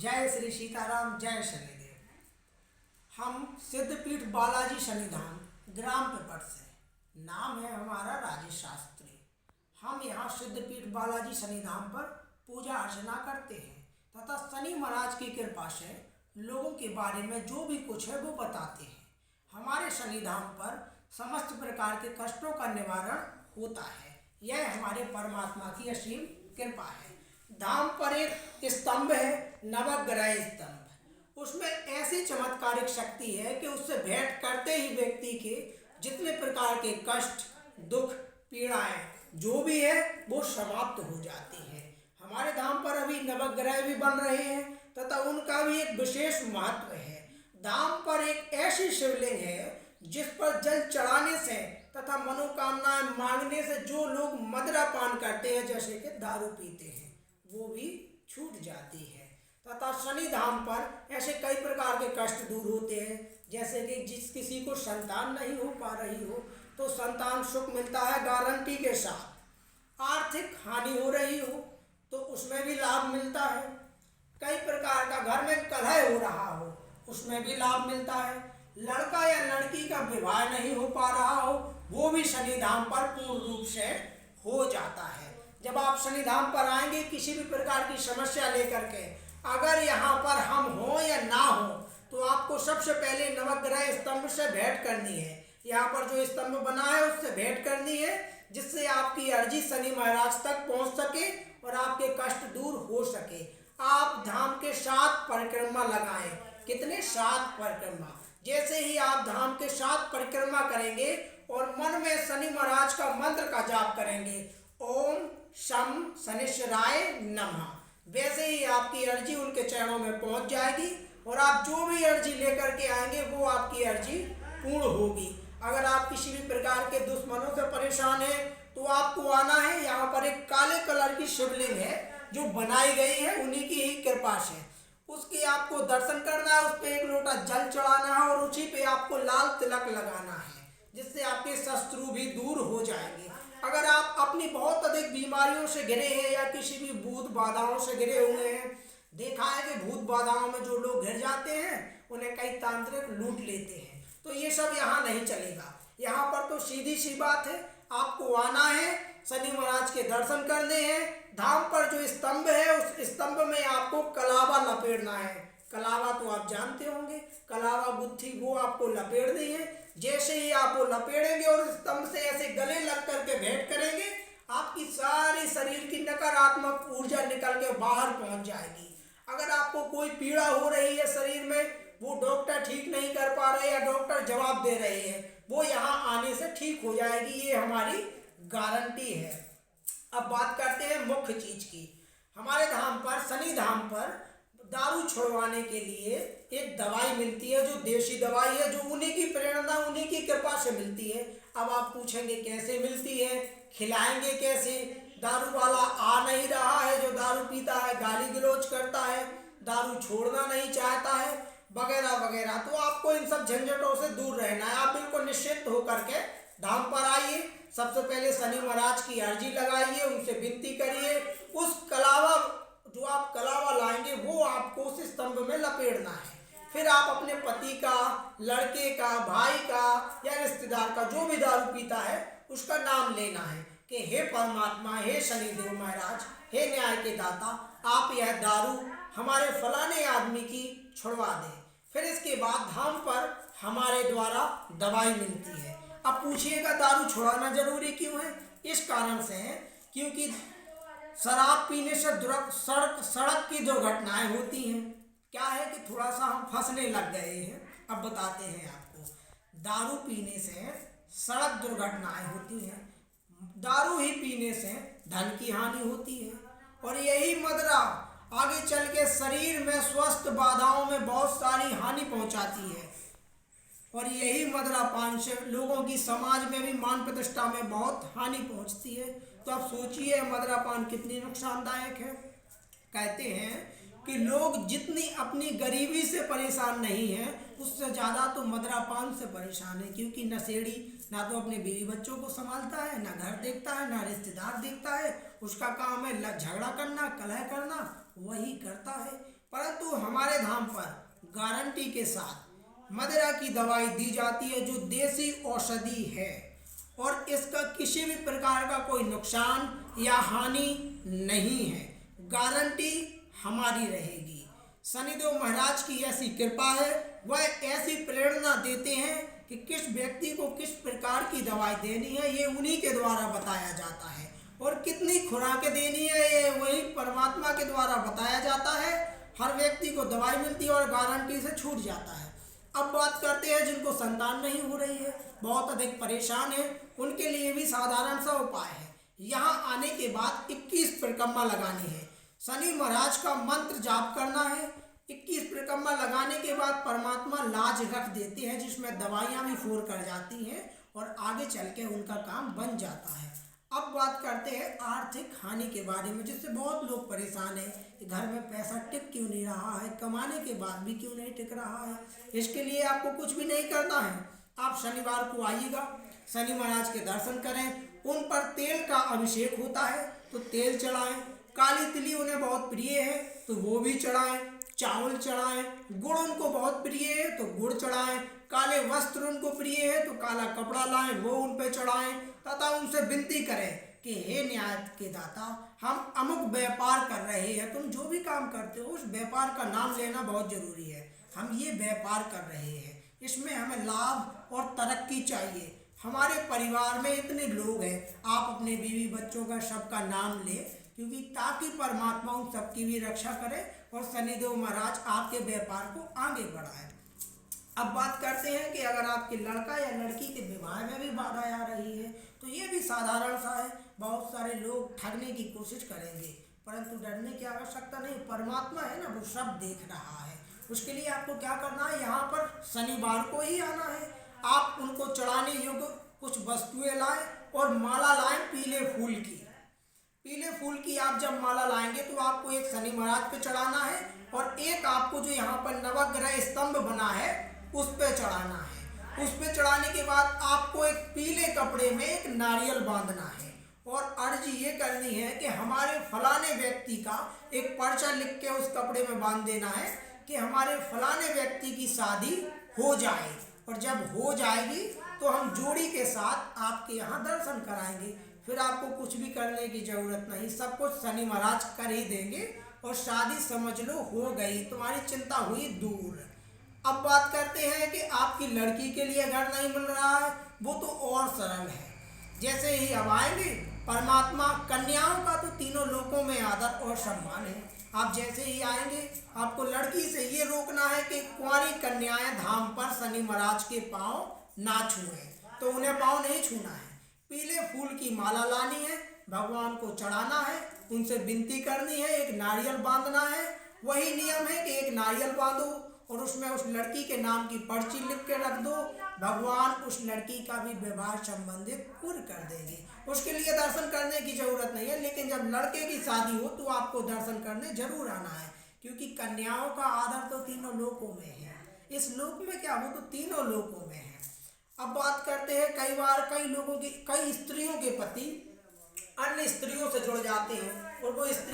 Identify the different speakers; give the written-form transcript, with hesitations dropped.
Speaker 1: जय श्री सीताराम, जय शनिदेव। हम सिद्धपीठ बालाजी शनिधाम ग्राम पेपर से, नाम है हमारा राजेश शास्त्री। हम यहाँ सिद्धपीठ बालाजी शनिधाम पर पूजा अर्चना करते हैं तथा शनि महाराज की कृपा से लोगों के बारे में जो भी कुछ है वो बताते हैं। हमारे शनिधाम पर समस्त प्रकार के कष्टों का निवारण होता है। यह हमारे परमात्मा की असीम कृपा है। धाम पर एक स्तंभ है, नवग्रह स्तंभ। उसमें ऐसी चमत्कारिक शक्ति है कि उससे भेंट करते ही व्यक्ति के जितने प्रकार के कष्ट, दुख, पीड़ाएं जो भी है वो समाप्त हो जाती है। हमारे धाम पर अभी नवग्रह भी बन रहे हैं तथा उनका भी एक विशेष महत्व है। धाम पर एक ऐसी शिवलिंग है जिस पर जल चढ़ाने से तथा मनोकामनाएं मांगने से जो लोग मदिरा पान करते हैं, जैसे कि दारू पीते हैं, वो भी छूट जाती है। तथा शनि धाम पर ऐसे कई प्रकार के कष्ट दूर होते हैं, जैसे कि किसी को संतान नहीं हो पा रही हो तो संतान सुख मिलता है गारंटी के साथ। आर्थिक हानि हो रही हो तो उसमें भी लाभ मिलता है। कई प्रकार का घर में कलह हो रहा हो उसमें भी लाभ मिलता है। लड़का या लड़की का विवाह नहीं हो पा रहा हो वो भी शनि धाम पर पूर्ण रूप से हो जाता है। जब आप शनि धाम पर आएंगे किसी भी प्रकार की समस्या लेकर के, अगर यहाँ पर हम हो या ना हो तो आपको सबसे पहले नवग्रह स्तंभ से भेंट करनी है। यहाँ पर जो स्तंभ बना है उससे भेंट करनी है, जिससे आपकी अर्जी शनि महाराज तक पहुँच सके और आपके कष्ट दूर हो सके। आप धाम के 7 परिक्रमा लगाएं। कितने? 7 परिक्रमा। जैसे ही आप धाम के 7 परिक्रमा करेंगे और मन में शनि महाराज का मंत्र का जाप करेंगे, ओम शम शनिश्चराय नमः, वैसे ही आपकी अर्जी उनके चरणों में पहुंच जाएगी और आप जो भी अर्जी लेकर के आएंगे वो आपकी अर्जी पूर्ण होगी। अगर आप किसी भी प्रकार के दुश्मनों से परेशान हैं तो आपको आना है। यहाँ पर एक काले कलर की शिवलिंग है जो बनाई गई है उन्हीं की ही कृपा से। उसके आपको दर्शन करना है, उस पर एक लोटा जल चढ़ाना है और उसी पे आपको लाल तिलक लगाना है, जिससे आपके शत्रु भी दूर हो जाएंगे। अगर आप अपनी बहुत अधिक बीमारियों से घिरे हैं या किसी भी भूत बाधाओं से घिरे हुए हैं, देखा है कि भूत बाधाओं में जो लोग घिर जाते हैं उन्हें कई तांत्रिक लूट लेते हैं, तो ये सब यहाँ नहीं चलेगा। यहाँ पर तो सीधी सी बात है, आपको आना है, शनि महाराज के दर्शन करने हैं। धाम पर जो स्तंभ है उस स्तंभ में आपको कलावा लपेटना है। कलावा तो आप जानते होंगे, कलावा गुत्थी, वो आपको लपेटनी है। जैसे ही आप वो लपेटेंगे और स्तंभ से ऐसे गले लग करके भेंट करेंगे, आपकी सारी शरीर की नकारात्मक ऊर्जा निकल के बाहर पहुंच जाएगी। अगर आपको कोई पीड़ा हो रही है शरीर में, वो डॉक्टर ठीक नहीं कर पा रहे या डॉक्टर जवाब दे रहे हैं, वो यहाँ आने से ठीक हो जाएगी, ये हमारी गारंटी है। अब बात करते हैं मुख्य चीज की। हमारे धाम पर, शनि धाम पर दारू छुड़वाने के लिए एक दवाई मिलती है जो देसी दवाई है, जो उन्हीं की प्रेरणा, उन्हीं की कृपा से मिलती है। अब आप पूछेंगे कैसे मिलती है, खिलाएंगे कैसे? दारू वाला आ नहीं रहा है, जो दारू पीता है गाली गलौज करता है, दारू छोड़ना नहीं चाहता है वगैरह वगैरह, तो आपको इन सब झंझटों से दूर रहना है। आप बिल्कुल निश्चिंत होकर के धाम पर आइए। सबसे पहले शनि महाराज की अर्जी लगाइए, उनसे विनती करिए। उस कलावा, जो आप कलावा लाएंगे वो आपको उस स्तंभ में लपेटना है। फिर आप अपने पति का, लड़के का, भाई का या रिश्तेदार का जो भी दारू पीता है उसका नाम लेना है कि हे परमात्मा, हे शनिदेव महाराज, हे न्याय के दाता, आप यह दारू हमारे फलाने आदमी की छुड़वा दें। फिर इसके बाद धाम पर हमारे द्वारा दवाई मिलती है। अब पूछिएगा दारू छुड़ाना जरूरी क्यों है? इस कारण से है क्योंकि शराब पीने से सड़क की दुर्घटनाएं होती हैं। क्या है कि थोड़ा सा हम फंसने लग गए हैं, अब बताते हैं आपको। दारू पीने से सड़क दुर्घटनाएं होती हैं, दारू ही पीने से धन की हानि होती है, और यही मदिरा आगे चल के शरीर में स्वस्थ बाधाओं में बहुत सारी हानि पहुंचाती है, और यही मदिरा पान से लोगों की समाज में भी मान प्रतिष्ठा में बहुत हानि पहुंचती है। तो आप सोचिए मदिरा पान कितनी नुकसानदायक है। कहते हैं कि लोग जितनी अपनी गरीबी से परेशान नहीं हैं, उससे ज़्यादा तो मदिरापान से परेशान है। क्योंकि नशेड़ी ना तो अपने बीवी बच्चों को संभालता है, ना घर देखता है, ना रिश्तेदार देखता है। उसका काम है झगड़ा करना, कलह करना, वही करता है। परंतु हमारे धाम पर गारंटी के साथ मदिरा की दवाई दी जाती है, जो देसी औषधि है, और इसका किसी भी प्रकार का कोई नुकसान या हानि नहीं है। गारंटी हमारी रहेगी। शनिदेव महाराज की ऐसी कृपा है, वह ऐसी प्रेरणा देते हैं कि किस व्यक्ति को किस प्रकार की दवाई देनी है, ये उन्हीं के द्वारा बताया जाता है। और कितनी खुराकें देनी है, ये वही परमात्मा के द्वारा बताया जाता है। हर व्यक्ति को दवाई मिलती है और गारंटी से छूट जाता है। अब बात करते हैं जिनको संतान नहीं हो रही है, बहुत अधिक परेशान है, उनके लिए भी साधारण सा उपाय है। यहाँ आने के बाद 21 परिक्रमा लगानी है, शनि महाराज का मंत्र जाप करना है। 21 परिक्रमा लगाने के बाद परमात्मा लाज रख देते हैं, जिसमें दवाइयाँ भी फोर कर जाती हैं और आगे चल के उनका काम बन जाता है। अब बात करते हैं आर्थिक हानि के बारे में, जिससे बहुत लोग परेशान हैं कि घर में पैसा टिक क्यों नहीं रहा है, कमाने के बाद भी क्यों नहीं टिक रहा है। इसके लिए आपको कुछ भी नहीं करना है, आप शनिवार को आइएगा, शनि महाराज के दर्शन करें, उन पर तेल का अभिषेक होता है तो तेल चढ़ाएं, काली तिली उन्हें बहुत प्रिय है तो वो भी चढ़ाएं, चावल चढ़ाएं, गुड़ उनको बहुत प्रिय है तो गुड़ चढ़ाएं, काले वस्त्र उनको प्रिय है तो काला कपड़ा लाएं, वो उन पे चढ़ाएं, तथा उनसे विनती करें कि हे न्याय के दाता, हम अमुक व्यापार कर रहे हैं, तुम जो भी काम करते हो उस व्यापार का नाम लेना बहुत जरूरी है। हम ये व्यापार कर रहे हैं, इसमें हमें लाभ और तरक्की चाहिए। हमारे परिवार में इतने लोग हैं, आप अपने बीवी बच्चों का सबका नाम लें, क्योंकि ताकि परमात्मा उन सबकी भी रक्षा करे और शनिदेव महाराज आपके व्यापार को आगे बढ़ाए। अब बात करते हैं कि अगर आपके लड़का या लड़की के विवाह में भी बाधा आ रही है, तो ये भी साधारण सा है। बहुत सारे लोग ठगने की कोशिश करेंगे, परंतु डरने की आवश्यकता नहीं, परमात्मा है ना, वो सब देख रहा है। उसके लिए आपको क्या करना है, यहाँ पर शनिवार को ही आना है। आप उनको चढ़ाने योग्य कुछ वस्तुएं लाएं और माला लाएं पीले फूल की। पीले फूल की आप जब माला लाएंगे तो आपको एक शनि महाराज पे चढ़ाना है, और एक आपको जो यहाँ पर नवग्रह स्तंभ बना है उस पे चढ़ाना है। उस पे चढ़ाने के बाद आपको एक पीले कपड़े में एक नारियल बांधना है, और अर्जी ये करनी है कि हमारे फलाने व्यक्ति का एक पर्चा लिख के उस कपड़े में बांध देना है कि हमारे फलाने व्यक्ति की शादी हो जाए, और जब हो जाएगी तो हम जोड़ी के साथ आपके यहाँ दर्शन कराएंगे। फिर आपको कुछ भी करने की जरूरत नहीं, सब कुछ शनि महाराज कर ही देंगे, और शादी समझ लो हो गई, तुम्हारी चिंता हुई दूर। अब बात करते हैं कि आपकी लड़की के लिए घर नहीं मिल रहा है, वो तो और सरल है। जैसे ही अब आएंगे परमात्मा, कन्याओं का तो तीनों लोकों में आदर और सम्मान है। आप जैसे ही आएंगे, आपको लड़की से ये रोकना है कि कुंवारी कन्याएं धाम पर शनि महाराज के पांव ना छुएं, तो उन्हें पांव नहीं छूना है। पीले फूल की माला लानी है, भगवान को चढ़ाना है, उनसे विनती करनी है, एक नारियल बांधना है। वही नियम है कि एक नारियल बांधो और उसमें उस लड़की के नाम की पर्ची लिख के रख दो, भगवान उस लड़की का भी विवाह संबंधित पूर्ण कर देंगे। उसके लिए दर्शन करने की जरूरत नहीं है, लेकिन जब लड़के की शादी हो तो आपको दर्शन करने जरूर आना है, क्योंकि कन्याओं का आदर तो तीनों लोकों में है। इस लोक में क्या, वो तो तीनों लोकों में है। अब बात करते हैं, कई बार कई स्त्रियों के पति अन्य स्त्रियों से जुड़ जाते हैं, और वो स्त्री